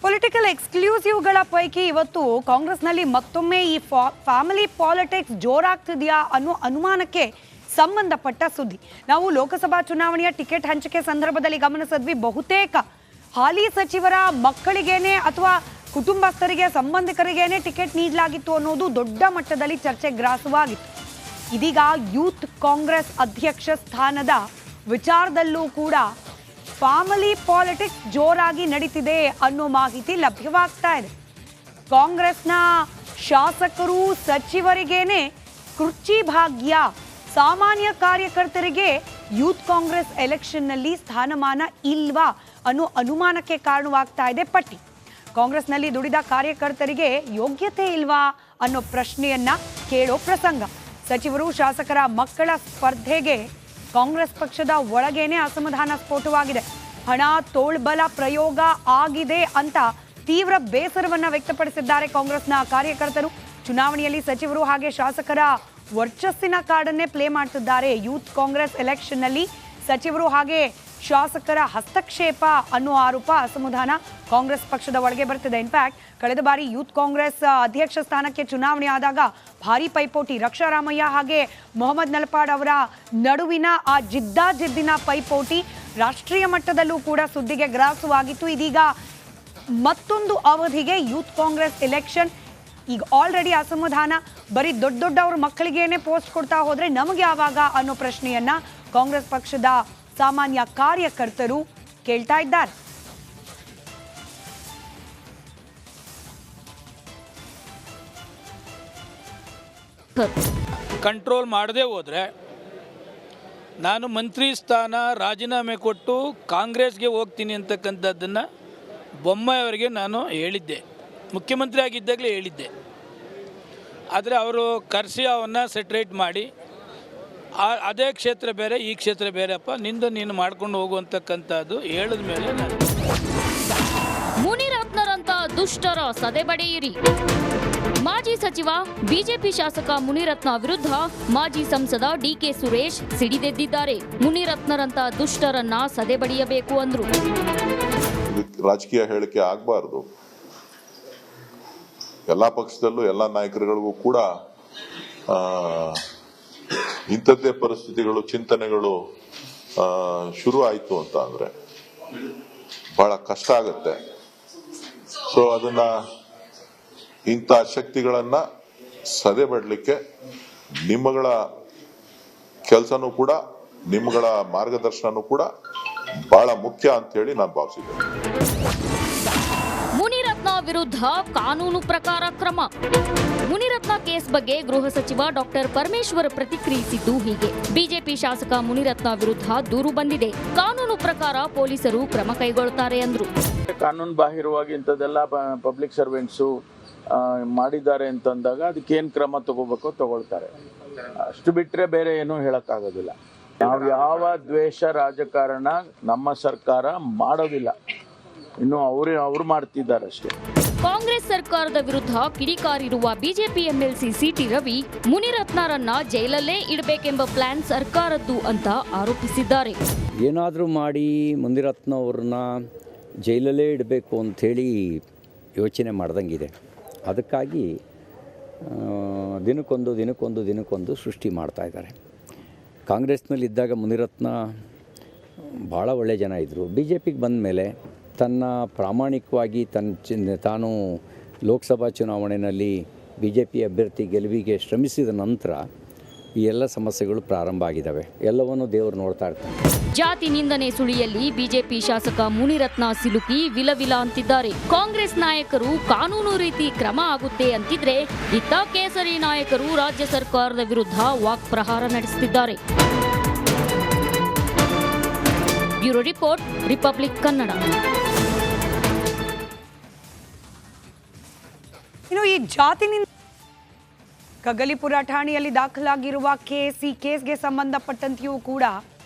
Political ಎಕ್ಸ್ಕ್ಲೂಸಿವ್ಗಳ ಪೈಕಿ ಇವತ್ತು ಕಾಂಗ್ರೆಸ್ನಲ್ಲಿ ಮತ್ತೊಮ್ಮೆ ಈ ಫ್ಯಾಮಿಲಿ ಪಾಲಿಟಿಕ್ಸ್ ಜೋರಾಗ್ತಿದೆಯಾ ಅನ್ನೋ ಅನುಮಾನಕ್ಕೆ ಸಂಬಂಧಪಟ್ಟ ಸುದ್ದಿ. ನಾವು ಲೋಕಸಭಾ ಚುನಾವಣೆಯ ಟಿಕೆಟ್ ಹಂಚಿಕೆ ಸಂದರ್ಭದಲ್ಲಿ ಗಮನಿಸಿದ್ವಿ, ಬಹುತೇಕ ಹಾಲಿ ಸಚಿವರ ಮಕ್ಕಳಿಗೇನೆ ಅಥವಾ ಕುಟುಂಬಸ್ಥರಿಗೆ ಸಂಬಂಧಿಕರಿಗೇನೆ ಟಿಕೆಟ್ ನೀಡಲಾಗಿತ್ತು ಅನ್ನೋದು ದೊಡ್ಡ ಮಟ್ಟದಲ್ಲಿ ಚರ್ಚೆ ಗ್ರಾಸವಾಗಿತ್ತು. ಇದೀಗ ಯೂತ್ ಕಾಂಗ್ರೆಸ್ ಅಧ್ಯಕ್ಷ ಸ್ಥಾನದ ವಿಚಾರದಲ್ಲೂ ಕೂಡ ಫ್ಯಾಮಿಲಿ ಪಾಲಿಟಿಕ್ಸ್ ಜೋರಾಗಿ ನಡೀತಿದೆ ಅನ್ನೋ ಮಾಹಿತಿ ಲಭ್ಯವಾಗ್ತಾ ಇದೆ. ಕಾಂಗ್ರೆಸ್ನ ಶಾಸಕರು ಸಚಿವರಿಗೇನೆ ಕುರ್ಚಿ ಭಾಗ್ಯ, ಸಾಮಾನ್ಯ ಕಾರ್ಯಕರ್ತರಿಗೆ ಯೂತ್ ಕಾಂಗ್ರೆಸ್ ಎಲೆಕ್ಷನ್ನಲ್ಲಿ ಸ್ಥಾನಮಾನ ಇಲ್ವಾ ಅನ್ನೋ ಅನುಮಾನಕ್ಕೆ ಕಾರಣವಾಗ್ತಾ ಇದೆ ಪಟ್ಟಿ. ಕಾಂಗ್ರೆಸ್ನಲ್ಲಿ ದುಡಿದ ಕಾರ್ಯಕರ್ತರಿಗೆ ಯೋಗ್ಯತೆ ಇಲ್ವಾ ಅನ್ನೋ ಪ್ರಶ್ನೆಯನ್ನ ಕೇಳೋ ಪ್ರಸಂಗ. ಸಚಿವರು ಶಾಸಕರ ಮಕ್ಕಳ ಸ್ಪರ್ಧೆಗೆ ಕಾಂಗ್ರೆಸ್ ಪಕ್ಷದ ಒಳಗೇನೆ ಅಸಮಾಧಾನ ಸ್ಫೋಟವಾಗಿದೆ. ಹಣ ತೋಳ್ಬಲ ಪ್ರಯೋಗ ಆಗಿದೆ ಅಂತ ತೀವ್ರ ಬೇಸರವನ್ನ ವ್ಯಕ್ತಪಡಿಸಿದ್ದಾರೆ ಕಾಂಗ್ರೆಸ್ನ ಕಾರ್ಯಕರ್ತರು. ಚುನಾವಣೆಯಲ್ಲಿ ಸಚಿವರು ಹಾಗೆ ಶಾಸಕರ ವರ್ಚಸ್ಸಿನ ಕಾರ್ಡನ್ನೇ ಪ್ಲೇ ಮಾಡ್ತಿದ್ದಾರೆ. ಯೂತ್ ಕಾಂಗ್ರೆಸ್ ಎಲೆಕ್ಷನ್ ನಲ್ಲಿ ಸಚಿವರು ಹಾಗೆ ಶಾಸಕರ ಹಸ್ತಕ್ಷೇಪ ಅನ್ನೋ ಆರೋಪ, ಅಸಮಾಧಾನ ಕಾಂಗ್ರೆಸ್ ಪಕ್ಷದ ಒಳಗೆ ಬರ್ತಿದೆ. ಇನ್ಫ್ಯಾಕ್ಟ್ ಕಳೆದ ಬಾರಿ ಯೂತ್ ಕಾಂಗ್ರೆಸ್ ಅಧ್ಯಕ್ಷ ಸ್ಥಾನಕ್ಕೆ ಚುನಾವಣೆ ಆದಾಗ ಭಾರಿ ಪೈಪೋಟಿ, ರಕ್ಷಾರಾಮಯ್ಯ ಹಾಗೆ ಮೊಹಮ್ಮದ್ ನಲ್ಪಾಡ್ ಅವರ ನಡುವಿನ ಆ ಜಿದ್ದಿನ ಪೈಪೋಟಿ ರಾಷ್ಟ್ರೀಯ ಮಟ್ಟದಲ್ಲೂ ಕೂಡ ಸುದ್ದಿಗೆ ಗ್ರಾಸವಾಗಿತ್ತು. ಇದೀಗ ಮತ್ತೊಂದು ಅವಧಿಗೆ ಯೂತ್ ಕಾಂಗ್ರೆಸ್ ಎಲೆಕ್ಷನ್. ಈಗ ಆಲ್ರೆಡಿ ಅಸಮಾಧಾನ, ಬರೀ ದೊಡ್ಡವ್ರ ಮಕ್ಕಳಿಗೇನೆ ಪೋಸ್ಟ್ ಕೊಡ್ತಾ ಹೋದ್ರೆ ನಮಗೆ ಯಾವಾಗ ಅನ್ನೋ ಪ್ರಶ್ನೆಯನ್ನ ಕಾಂಗ್ರೆಸ್ ಪಕ್ಷದ ಸಾಮಾನ್ಯ ಕಾರ್ಯಕರ್ತರು ಕೇಳ್ತಾ ಇದ್ದಾರೆ. ಕಂಟ್ರೋಲ್ ಮಾಡದೆ ಹೋದರೆ ನಾನು ಮಂತ್ರಿ ಸ್ಥಾನ ರಾಜೀನಾಮೆ ಕೊಟ್ಟು ಕಾಂಗ್ರೆಸ್ಗೆ ಹೋಗ್ತೀನಿ ಅಂತಕ್ಕಂಥದ್ದನ್ನು ಬೊಮ್ಮಾಯಿ ಅವರಿಗೆ ನಾನು ಹೇಳಿದ್ದೆ, ಮುಖ್ಯಮಂತ್ರಿ ಆಗಿದ್ದಾಗಲೇ ಹೇಳಿದ್ದೆ. ಆದರೆ ಅವರು ಕರೆಸಿ ಅವನ್ನ ಸೆಟ್ರೇಟ್ ಮಾಡಿ ಅದೇ ಕ್ಷೇತ್ರ ಬೇರೆ ಈ ಕ್ಷೇತ್ರ ಬೇರೆಪ್ಪ, ನಿಂದು ನೀನು ಮಾಡ್ಕೊಂಡು ಹೋಗುವಂತಕ್ಕಂಥದ್ದು ಹೇಳಿದ ಮೇಲೆ ನಾನು ಮುನಿರತ್ನರಂತ ದುಷ್ಟರ ಸದೆಬಡಿಯಿರಿ. ಮಾಜಿ ಸಚಿವ ಬಿಜೆಪಿ ಶಾಸಕ ಮುನಿರತ್ನ ವಿರುದ್ಧ ಮಾಜಿ ಸಂಸದ ಡಿಕೆ ಸುರೇಶ್ ಸಿಡಿದೆದ್ದಿದ್ದಾರೆ. ಮುನಿರತ್ನರಂತ ದುಷ್ಟರನ್ನ ಸದೆಬಡಿಯಬೇಕು ಅಂದ್ರು. ರಾಜಕೀಯ ಹೇಳಿಕೆ ಆಗಬಾರ್ದು. ಎಲ್ಲಾ ಪಕ್ಷದಲ್ಲೂ ಎಲ್ಲಾ ನಾಯಕರುಗಳಿಗೂ ಕೂಡ ಇಂಥದ್ದೇ ಪರಿಸ್ಥಿತಿಗಳು, ಚಿಂತನೆಗಳು ಶುರು ಆಯ್ತು ಅಂತ ಅಂದ್ರೆ ಬಹಳ ಕಷ್ಟ ಆಗತ್ತೆ. ಸೊ ಅದನ್ನ ಇಂಥ ಶಕ್ತಿಗಳನ್ನ ಸದೆಬಡ್ಲಿಕ್ಕೆ ನಿಮ್ಮಗಳ ಕೆಲಸನೂ ಕೂಡ, ನಿಮ್ಮಗಳ ಮಾರ್ಗದರ್ಶನನೂ ಕೂಡ ಬಹಳ ಮುಖ್ಯ ಅಂತ ಹೇಳಿ ನಾನು ಭಾವಿಸಿದ್ದೇನೆ. ಮುನಿರತ್ನ ವಿರುದ್ಧ ಕಾನೂನು ಪ್ರಕಾರ ಕ್ರಮ. ಮುನಿರತ್ನ ಕೇಸ್ ಬಗ್ಗೆ ಗೃಹ ಸಚಿವ ಡಾಕ್ಟರ್ ಪರಮೇಶ್ವರ್ ಪ್ರತಿಕ್ರಿಯಿಸಿದ್ದು ಹೀಗೆ: ಬಿಜೆಪಿ ಶಾಸಕ ಮುನಿರತ್ನ ವಿರುದ್ಧ ದೂರು ಬಂದಿದೆ, ಕಾನೂನು ಪ್ರಕಾರ ಪೊಲೀಸರು ಕ್ರಮ ಕೈಗೊಳ್ಳುತ್ತಾರೆ ಅಂದ್ರು. ಕಾನೂನು ಬಾಹಿರವಾಗಿ ಇಂಥದ್ದೆಲ್ಲ ಪಬ್ಲಿಕ್ ಸರ್ವೆಂಟ್ಸು ಮಾಡಿದ್ದಾರೆ ಅಂತಂದಾಗ ಅದಕ್ಕೇನು ಕ್ರಮ ತಗೋಬೇಕೋ ತಗೊಳ್ತಾರೆ. ಅಷ್ಟು ಬಿಟ್ಟರೆ ಬೇರೆ ಏನೂ ಹೇಳಕ್ಕಾಗೋದಿಲ್ಲ. ನಾವು ಯಾವ ದ್ವೇಷ ರಾಜಕಾರಣ ನಮ್ಮ ಸರ್ಕಾರ ಮಾಡೋದಿಲ್ಲ, ಇನ್ನು ಅವರು ಮಾಡ್ತಿದ್ದಾರೆ ಅಷ್ಟೇ. ಕಾಂಗ್ರೆಸ್ ಸರ್ಕಾರದ ವಿರುದ್ಧ ಕಿಡಿಕಾರಿರುವ ಬಿಜೆಪಿ ಎಂಎಲ್ಸಿ ಸಿಟಿ ರವಿ ಮುನಿರತ್ನರನ್ನ ಜೈಲಲ್ಲೇ ಇಡಬೇಕೆಂಬ ಪ್ಲಾನ್ ಸರ್ಕಾರದ್ದು ಅಂತ ಆರೋಪಿಸಿದ್ದಾರೆ. ಏನಾದರೂ ಮಾಡಿ ಮುನಿರತ್ನ ಅವ್ರನ್ನ ಜೈಲಲ್ಲೇ ಇಡಬೇಕು ಅಂಥೇಳಿ ಯೋಚನೆ ಮಾಡ್ದಂಗಿದೆ. ಅದಕ್ಕಾಗಿ ದಿನಕ್ಕೊಂದು ಸೃಷ್ಟಿ ಮಾಡ್ತಾ ಇದ್ದಾರೆ. ಕಾಂಗ್ರೆಸ್ನಲ್ಲಿದ್ದಾಗ ಮುನಿರತ್ನ ಭಾಳ ಒಳ್ಳೆಯ ಜನ ಇದ್ದರು. ಬಿ ಜೆ ಪಿಗೆ ಬಂದ ಮೇಲೆ ತನ್ನ ಪ್ರಾಮಾಣಿಕವಾಗಿ ತಾನು ಲೋಕಸಭಾ ಚುನಾವಣೆಯಲ್ಲಿ ಬಿ ಜೆ ಪಿ ಅಭ್ಯರ್ಥಿ ಗೆಲುವಿಗೆ ಶ್ರಮಿಸಿದ ನಂತರ ಈ ಎಲ್ಲ ಸಮಸ್ಯೆಗಳು ಪ್ರಾರಂಭ ಆಗಿದ್ದಾವೆ. ಎಲ್ಲವನ್ನೂ ದೇವರು ನೋಡ್ತಾ ಇರ್ತಾರೆ. ಜಾತಿ ನಿಂದನೆ ಸುಳಿಯಲ್ಲಿ ಬಿಜೆಪಿ ಶಾಸಕ ಮುನಿರತ್ನ ಸಿಲುಕಿ ವಿಲವಿಲ ಅಂತಿದ್ದಾರೆ. ಕಾಂಗ್ರೆಸ್ ನಾಯಕರು ಕಾನೂನು ರೀತಿ ಕ್ರಮ ಆಗುತ್ತೆ ಅಂತಿದ್ರೆ, ಇತ್ತ ಕೇಸರಿ ನಾಯಕರು ರಾಜ್ಯ ಸರ್ಕಾರದ ವಿರುದ್ಧ ವಾಕ್ಪ್ರಹಾರ ನಡೆಸುತ್ತಿದ್ದಾರೆ. Bureau report, republic Kannada. ಇನ್ನು ಈ ಜಾತಿ ಕಗ್ಗಲಿಪುರ ಠಾಣೆಯಲ್ಲಿ ದಾಖಲಾಗಿರುವ ಈ ಕೇಸ್ಗೆ ಸಂಬಂಧಪಟ್ಟಂತೆಯೂ ಕೂಡ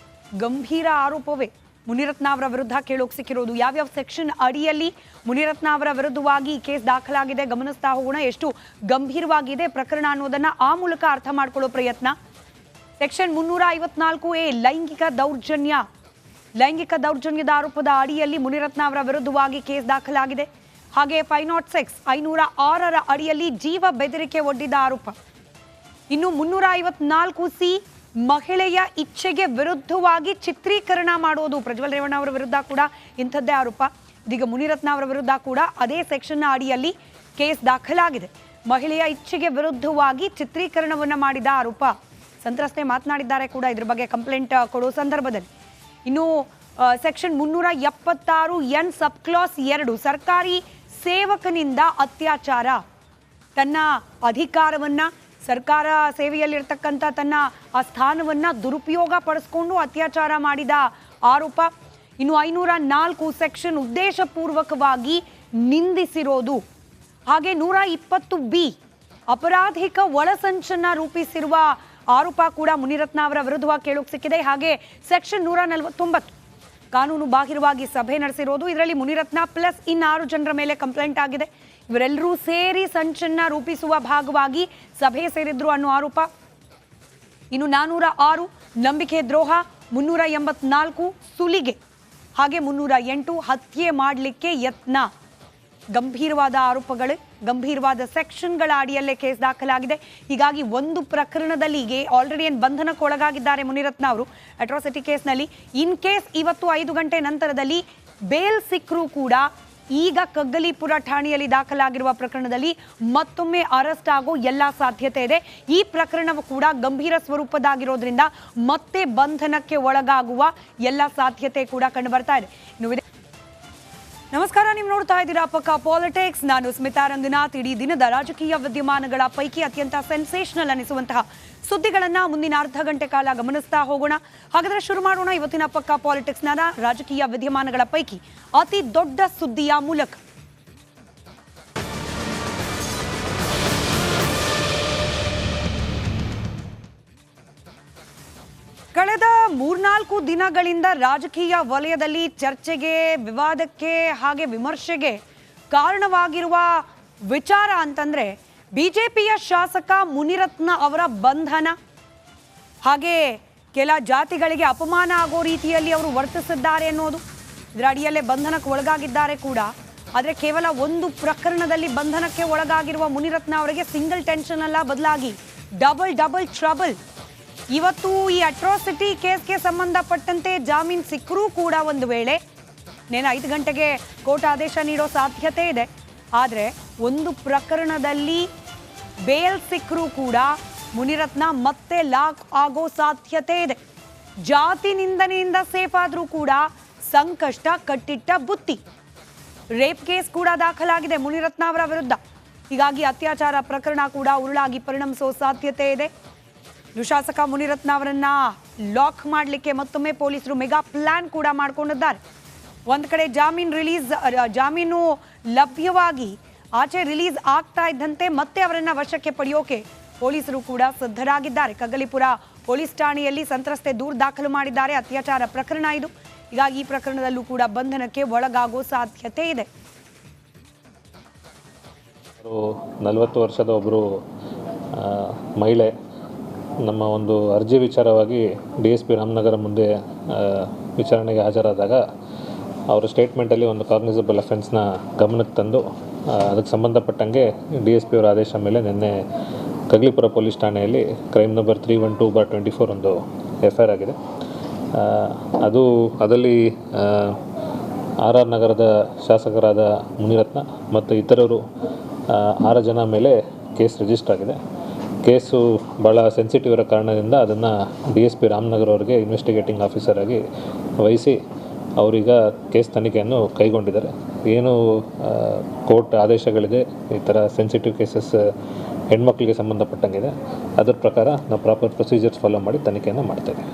ಗಂಭೀರ ಆರೋಪವೇ ಮುನಿರತ್ನ ಅವರ ವಿರುದ್ಧ ಕೇಳೋಕೆ ಸಿಕ್ಕಿರೋದು. ಯಾವ್ಯಾವ ಸೆಕ್ಷನ್ ಅಡಿಯಲ್ಲಿ ಮುನಿರತ್ನ ಅವರ ವಿರುದ್ಧವಾಗಿ ಈ ಕೇಸ್ ದಾಖಲಾಗಿದೆ ಗಮನಿಸ್ತಾ ಹೋಗೋಣ. ಎಷ್ಟು ಗಂಭೀರವಾಗಿದೆ ಪ್ರಕರಣ ಅನ್ನೋದನ್ನ ಆ ಮೂಲಕ ಅರ್ಥ ಮಾಡ್ಕೊಳ್ಳೋ ಪ್ರಯತ್ನ. ಸೆಕ್ಷನ್ 354A ಲೈಂಗಿಕ ದೌರ್ಜನ್ಯದ ಆರೋಪದ ಅಡಿಯಲ್ಲಿ ಮುನಿರತ್ನ ಅವರ ವಿರುದ್ಧವಾಗಿ ಕೇಸ್ ದಾಖಲಾಗಿದೆ. ಹಾಗೆ 506 506ರ ಅಡಿಯಲ್ಲಿ ಜೀವ ಬೆದರಿಕೆ ಒಡ್ಡಿದ ಆರೋಪ. ಇನ್ನು 354 ಮಹಿಳೆಯ ಇಚ್ಛೆಗೆ ವಿರುದ್ಧವಾಗಿ ಚಿತ್ರೀಕರಣ ಮಾಡೋದು. ಪ್ರಜ್ವಲ್ ರೇವಣ್ಣ ಅವರ ವಿರುದ್ಧ ಕೂಡ ಇಂಥದ್ದೇ ಆರೋಪ. ಇದೀಗ ಮುನಿರತ್ನ ಅವರ ವಿರುದ್ಧ ಕೂಡ ಅದೇ ಸೆಕ್ಷನ್ನ ಅಡಿಯಲ್ಲಿ ಕೇಸ್ ದಾಖಲಾಗಿದೆ. ಮಹಿಳೆಯ ಇಚ್ಛೆಗೆ ವಿರುದ್ಧವಾಗಿ ಚಿತ್ರೀಕರಣವನ್ನು ಮಾಡಿದ ಆರೋಪ. ಸಂತ್ರಸ್ತೆ ಮಾತನಾಡಿದ್ದಾರೆ ಕೂಡ ಇದ್ರ ಬಗ್ಗೆ ಕಂಪ್ಲೇಂಟ್ ಕೊಡೋ ಸಂದರ್ಭದಲ್ಲಿ. ಇನ್ನು ಸೆಕ್ಷನ್ 376 ಎನ್ ಸಬ್ ಕ್ಲಾಸ್ 2 ಸರ್ಕಾರಿ ಸೇವಕನಿಂದ ಅತ್ಯಾಚಾರ. ತನ್ನ ಅಧಿಕಾರವನ್ನ, ಸರ್ಕಾರ ಸೇವೆಯಲ್ಲಿರ್ತಕ್ಕಂಥ ತನ್ನ ಆ ಸ್ಥಾನವನ್ನ ದುರುಪಯೋಗ ಪಡಿಸ್ಕೊಂಡು ಅತ್ಯಾಚಾರ ಮಾಡಿದ ಆರೋಪ. ಇನ್ನು 504 ಸೆಕ್ಷನ್ ಉದ್ದೇಶಪೂರ್ವಕವಾಗಿ ನಿಂದಿಸಿರೋದು. ಹಾಗೆ 120B ಅಪರಾಧಿಕ ಒಳಸಂಚನ್ನ ರೂಪಿಸಿರುವ ಆರೋಪ ಕೂಡ ಮುನಿರತ್ನ ಅವರ ವಿರುದ್ಧವಾಗಿ ಕೇಳೋಕೆ ಸಿಕ್ಕಿದೆ. ಹಾಗೆ ಸೆಕ್ಷನ್ 149 ಕಾನೂನು ಬಾಹಿರವಾಗಿ ಸಭೆ ನಡೆಸಿರೋದು. ಇದರಲ್ಲಿ ಮುನಿರತ್ನ ಪ್ಲಸ್ ಇನ್ನು 6 ಜನರ ಮೇಲೆ ಕಂಪ್ಲೇಂಟ್ ಆಗಿದೆ. ಇವರೆಲ್ಲರೂ ಸೇರಿ ಸಂಚನ್ನ ರೂಪಿಸುವ ಭಾಗವಾಗಿ ಸಭೆ ಸೇರಿದ್ರು ಅನ್ನೋ ಆರೋಪ. ಇನ್ನು 406 ನಂಬಿಕೆ ದ್ರೋಹ, 384 ಸುಲಿಗೆ, ಹಾಗೆ 308 ಹತ್ಯೆ ಮಾಡಲಿಕ್ಕೆ ಯತ್ನ. ಗಂಭೀರವಾದ ಆರೋಪಗಳು, ಗಂಭೀರವಾದ ಸೆಕ್ಷನ್ಗಳ ಅಡಿಯಲ್ಲೇ ಕೇಸ್ ದಾಖಲಾಗಿದೆ. ಹೀಗಾಗಿ ಒಂದು ಪ್ರಕರಣದಲ್ಲಿ ಆಲ್ರೆಡಿ ಬಂಧನಕ್ಕೆ ಒಳಗಾಗಿದ್ದಾರೆ ಮುನಿರತ್ನ ಅವರು ಅಟ್ರಾಸಿಟಿ ಕೇಸ್ನಲ್ಲಿ. ಇನ್ ಕೇಸ್ ಇವತ್ತು 5 ಗಂಟೆ ನಂತರದಲ್ಲಿ ಬೇಲ್ ಸಿಕ್ಕರೂ ಕೂಡ ಈಗ ಕಗ್ಗಲೀಪುರ ಠಾಣೆಯಲ್ಲಿ ದಾಖಲಾಗಿರುವ ಪ್ರಕರಣದಲ್ಲಿ ಮತ್ತೊಮ್ಮೆ ಅರೆಸ್ಟ್ ಆಗೋ ಎಲ್ಲ ಸಾಧ್ಯತೆ ಇದೆ. ಈ ಪ್ರಕರಣವು ಕೂಡ ಗಂಭೀರ ಸ್ವರೂಪದಾಗಿರೋದ್ರಿಂದ ಮತ್ತೆ ಬಂಧನಕ್ಕೆ ಒಳಗಾಗುವ ಎಲ್ಲ ಸಾಧ್ಯತೆ ಕೂಡ ಕಂಡು ಬರ್ತಾ ಇದೆ. ನಮಸ್ಕಾರ, ನೀವು ನೋಡ್ತಾ ಇದ್ದೀರಾ ಪಕ್ಕಾ ಪಾಲಿಟಿಕ್ಸ್. ನಾನು ಸ್ಮಿತಾ ರಂಗನಾಥ್. ಇಡೀ ದಿನದ ರಾಜಕೀಯ ವಿದ್ಯಮಾನಗಳ ಪೈಕಿ ಅತ್ಯಂತ ಸೆನ್ಸೇಷನಲ್ ಅನಿಸುವಂತಹ ಸುದ್ದಿಗಳನ್ನ ಮುಂದಿನ ಅರ್ಧ ಗಂಟೆ ಕಾಲ ಗಮನಿಸ್ತಾ ಹೋಗೋಣ. ಹಾಗಾದ್ರೆ ಶುರು ಮಾಡೋಣ ಇವತ್ತಿನ ಪಕ್ಕಾ ಪಾಲಿಟಿಕ್ಸ್ನ ರಾಜಕೀಯ ವಿದ್ಯಮಾನಗಳ ಪೈಕಿ ಅತಿ ದೊಡ್ಡ ಸುದ್ದಿಯ ಮೂಲಕ. ಕಳೆದ 3-4 ದಿನಗಳಿಂದ ರಾಜಕೀಯ ವಲಯದಲ್ಲಿ ಚರ್ಚೆಗೆ, ವಿವಾದಕ್ಕೆ ಹಾಗೆ ವಿಮರ್ಶೆಗೆ ಕಾರಣವಾಗಿರುವ ವಿಚಾರ ಅಂತಂದ್ರೆ ಬಿಜೆಪಿಯ ಶಾಸಕ ಮುನಿರತ್ನ ಅವರ ಬಂಧನ, ಹಾಗೆ ಕೆಲ ಜಾತಿಗಳಿಗೆ ಅಪಮಾನ ಆಗೋ ರೀತಿಯಲ್ಲಿ ಅವರು ವರ್ತಿಸಿದ್ದಾರೆ ಅನ್ನೋದು. ಇದರ ಅಡಿಯಲ್ಲೇ ಬಂಧನಕ್ಕೆ ಒಳಗಾಗಿದ್ದಾರೆ ಕೂಡ. ಆದರೆ ಕೇವಲ ಒಂದು ಪ್ರಕರಣದಲ್ಲಿ ಬಂಧನಕ್ಕೆ ಒಳಗಾಗಿರುವ ಮುನಿರತ್ನ ಅವರಿಗೆ ಸಿಂಗಲ್ ಟೆನ್ಷನ್ ಅಲ್ಲ, ಬದಲಾಗಿ ಡಬಲ್ ಟ್ರಬಲ್. ಇವತ್ತು ಈ ಅಟ್ರಾಸಿಟಿ ಕೇಸ್ಗೆ ಸಂಬಂಧಪಟ್ಟಂತೆ ಜಾಮೀನು ಸಿಕ್ಕರೂ ಕೂಡ ಒಂದು ವೇಳೆ 5 ಗಂಟೆಗೆ ಕೋರ್ಟ್ ಆದೇಶ ನೀಡೋ ಸಾಧ್ಯತೆ ಇದೆ. ಆದರೆ ಒಂದು ಪ್ರಕರಣದಲ್ಲಿ ಬೇಲ್ ಸಿಕ್ಕರೂ ಕೂಡ ಮುನಿರತ್ನ ಮತ್ತೆ ಲಾಕ್ ಆಗೋ ಸಾಧ್ಯತೆ ಇದೆ. ಜಾತಿ ನಿಂದನೆಯಿಂದ ಸೇಫ್ ಆದರೂ ಕೂಡ ಸಂಕಷ್ಟ ಕಟ್ಟಿಟ್ಟ ಬುತ್ತಿ. ರೇಪ್ ಕೇಸ್ ಕೂಡ ದಾಖಲಾಗಿದೆ ಮುನಿರತ್ನ ಅವರ ವಿರುದ್ಧ. ಹೀಗಾಗಿ ಅತ್ಯಾಚಾರ ಪ್ರಕರಣ ಕೂಡ ಉರುಳಾಗಿ ಪರಿಣಮಿಸೋ ಸಾಧ್ಯತೆ ಇದೆ. ಶಾಸಕ ಮುನಿರತ್ನ ಅವರನ್ನ ಲಾಕ್ ಮಾಡಲಿಕ್ಕೆ ಮತ್ತೊಮ್ಮೆ ಪೊಲೀಸರು ಮೆಗಾ ಪ್ಲಾನ್ ಕೂಡ ಮಾಡಿಕೊಂಡಿದ್ದಾರೆ. ಒಂದು ಕಡೆ ಜಾಮೀನು ಲಭ್ಯವಾಗಿ ಆಚೆ ರಿಲೀಸ್ ಆಗ್ತಾ ಇದ್ದಂತೆ ಮತ್ತೆ ಅವರನ್ನ ವಶಕ್ಕೆ ಪಡೆಯೋಕೆ ಪೊಲೀಸರು ಕೂಡ ಸಿದ್ಧರಾಗಿದ್ದಾರೆ. ಕಗ್ಗಲೀಪುರ ಪೊಲೀಸ್ ಠಾಣೆಯಲ್ಲಿ ಸಂತ್ರಸ್ತೆ ದೂರು ದಾಖಲು ಮಾಡಿದ್ದಾರೆ. ಅತ್ಯಾಚಾರ ಪ್ರಕರಣ ಇದು. ಹೀಗಾಗಿ ಈ ಪ್ರಕರಣದಲ್ಲೂ ಕೂಡ ಬಂಧನಕ್ಕೆ ಒಳಗಾಗೋ ಸಾಧ್ಯತೆ ಇದೆ. 40 ವರ್ಷದ ಒಬ್ಬರು ಮಹಿಳೆ ನಮ್ಮ ಒಂದು ಅರ್ಜಿ ವಿಚಾರವಾಗಿ DSP ರಾಮನಗರ ಮುಂದೆ ವಿಚಾರಣೆಗೆ ಹಾಜರಾದಾಗ ಅವರ ಸ್ಟೇಟ್ಮೆಂಟಲ್ಲಿ ಒಂದು ಕಾಗ್ನಿಸಬಲ್ ಅಫೆನ್ಸ್ನ ಗಮನಕ್ಕೆ ತಂದು ಅದಕ್ಕೆ ಸಂಬಂಧಪಟ್ಟಂಗೆ DSP ಅವರ ಆದೇಶ ಮೇಲೆ ನಿನ್ನೆ ಕಗ್ಗಲೀಪುರ ಪೊಲೀಸ್ ಠಾಣೆಯಲ್ಲಿ ಕ್ರೈಮ್ ನಂಬರ್ 312/24 ಒಂದು FIR ಆಗಿದೆ. ಅದರಲ್ಲಿ RR ನಗರದ ಶಾಸಕರಾದ ಮುನಿರತ್ನ ಮತ್ತು ಇತರರು 6 ಜನ ಮೇಲೆ ಕೇಸ್ ರಿಜಿಸ್ಟರ್ ಆಗಿದೆ. ಕೇಸು ಭಾಳ ಸೆನ್ಸಿಟಿವ್ ಇರೋ ಕಾರಣದಿಂದ ಅದನ್ನು DSP ರಾಮನಗರ ಅವರಿಗೆ ಇನ್ವೆಸ್ಟಿಗೇಟಿಂಗ್ ಆಫೀಸರ್ ಆಗಿ ವಹಿಸಿ ಅವರೀಗ ಕೇಸ್ ತನಿಖೆಯನ್ನು ಕೈಗೊಂಡಿದ್ದಾರೆ. ಏನು ಕೋರ್ಟ್ ಆದೇಶಗಳಿದೆ, ಈ ಥರ ಸೆನ್ಸಿಟಿವ್ ಕೇಸಸ್ ಹೆಣ್ಮಕ್ಳಿಗೆ ಸಂಬಂಧಪಟ್ಟಂಗಿದೆ, ಅದರ ಪ್ರಕಾರ ನಾವು ಪ್ರಾಪರ್ ಪ್ರೊಸೀಜರ್ಸ್ ಫಾಲೋ ಮಾಡಿ ತನಿಖೆಯನ್ನು ಮಾಡ್ತಾಯಿದ್ದೀವಿ.